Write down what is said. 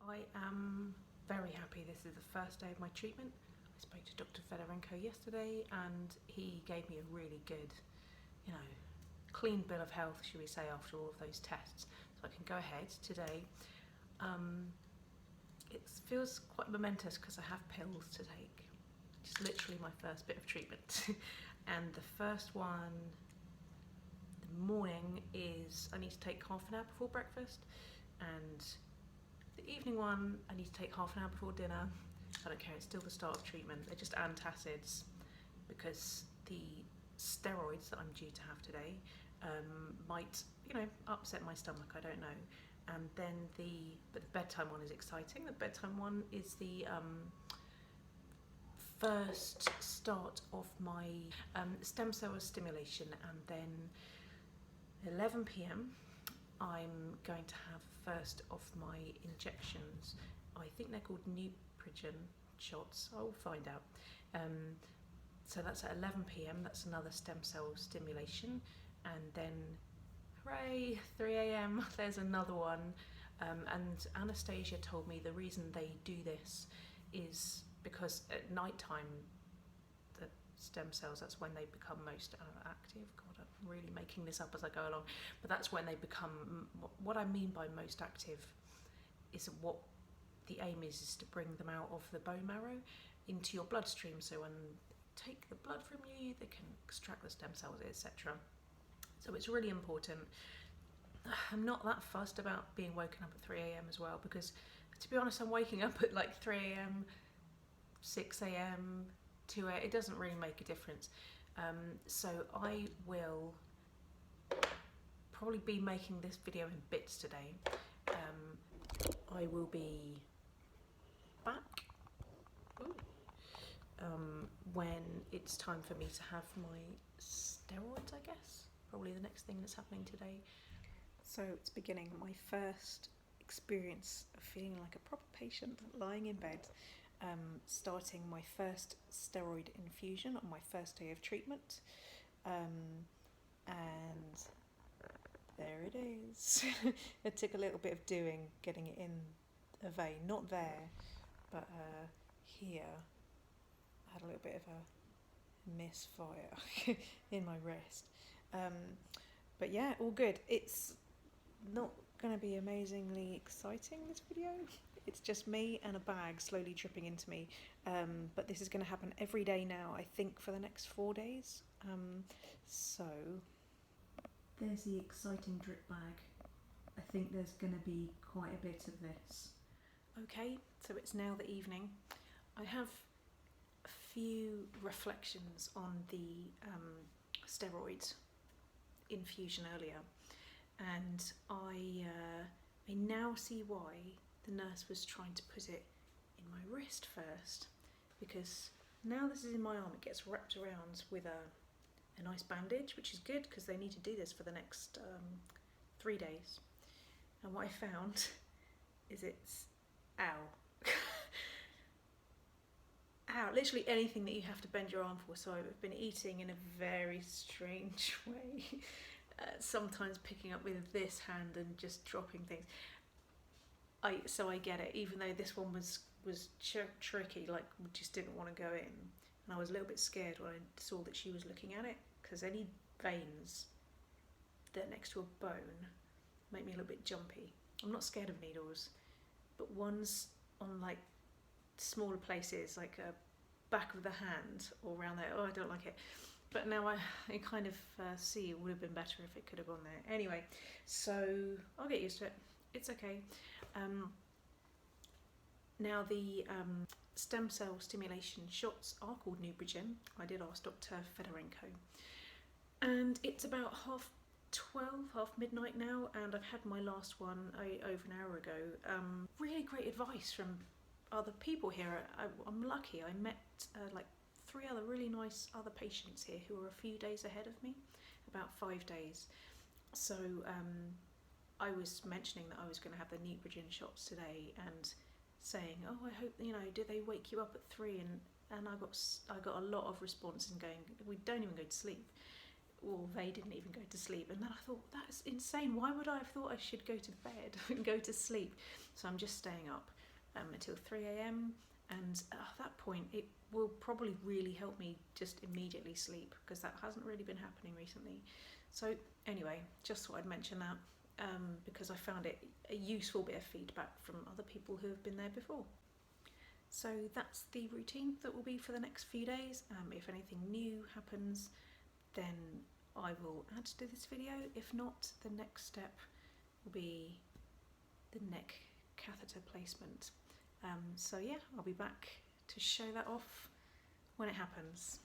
I am very happy. This is the first day of my treatment. I spoke to Dr. Fedorenko yesterday and he gave me a really good, clean bill of health, should we say, after all of those tests. So I can go ahead today. It feels quite momentous because I have pills to take. Just literally my first bit of treatment. And the first one, the morning, is I need to take half an hour before breakfast, and the evening one I need to take half an hour before dinner. I don't care, it's still the start of treatment. They're just antacids because the steroids that I'm due to have today might, upset my stomach, I don't know. And then but the bedtime one is exciting. The bedtime one is the first start of my stem cell stimulation, and then 11 p.m. I'm going to have first of my injections. I think they're called Nuprigen shots. I'll find out. So that's at 11 p.m. That's another stem cell stimulation, and then hooray, 3 a.m. there's another one. And Anastasia told me the reason they do this is because at night time the stem cells, that's when they become most active. God, I'm really making this up as I go along, but that's when they become, what I mean by most active is what the aim is to bring them out of the bone marrow into your bloodstream, so when they take the blood from you they can extract the stem cells, etc. So it's really important. I'm not that fussed about being woken up at 3 a.m. as well, because to be honest I'm waking up at like 3 a.m, 6 a.m, 2 a.m, it doesn't really make a difference. So I will probably be making this video in bits today. I will be back when it's time for me to have my steroids, I guess. Probably the next thing that's happening today. So it's beginning my first experience of feeling like a proper patient, lying in bed, starting my first steroid infusion on my first day of treatment, and there it is. It took a little bit of doing getting it in a vein, not there, but here. I had a little bit of a misfire in my wrist, but yeah, all good. It's not going to be amazingly exciting, this video. It's just me and a bag slowly dripping into me, but this is going to happen every day now, I think, for the next 4 days. So there's the exciting drip bag. I think there's going to be quite a bit of this. Okay, so it's now the evening. I have a few reflections on the steroid infusion earlier, and I now see why the nurse was trying to put it in my wrist first, because now this is in my arm, it gets wrapped around with a nice bandage, which is good because they need to do this for the next 3 days. And what I found is it's ow. Ow, literally anything that you have to bend your arm for. So I've been eating in a very strange way, sometimes picking up with this hand and just dropping things. So I get it, even though this one was tricky, like just didn't want to go in, and I was a little bit scared when I saw that she was looking at it, because any veins that are next to a bone make me a little bit jumpy. I'm not scared of needles, but ones on like smaller places, like a back of the hand or around there, oh, I don't like it. But now I kind of see it would have been better if it could have gone there. Anyway, so I'll get used to it. It's okay. Now the stem cell stimulation shots are called Nuprigen. I did ask Dr. Fedorenko. And it's about 12:30, midnight now, and I've had my last one over an hour ago. Really great advice from other people here. I'm lucky. I met like 3 other really nice other patients here who are a few days ahead of me, about 5 days. So I was mentioning that I was going to have the Nuprigen shots today and saying, oh, I hope, do they wake you up at 3? And I got a lot of response and going, we don't even go to sleep. Well, they didn't even go to sleep. And then I thought, that's insane. Why would I have thought I should go to bed and go to sleep? So I'm just staying up. until 3 a.m. And at that point it will probably really help me just immediately sleep, because that hasn't really been happening recently. So anyway, just thought I'd mention that, because I found it a useful bit of feedback from other people who have been there before. So that's the routine that will be for the next few days. If anything new happens, then I will add to this video. If not, the next step will be the neck catheter placement. So yeah, I'll be back to show that off when it happens.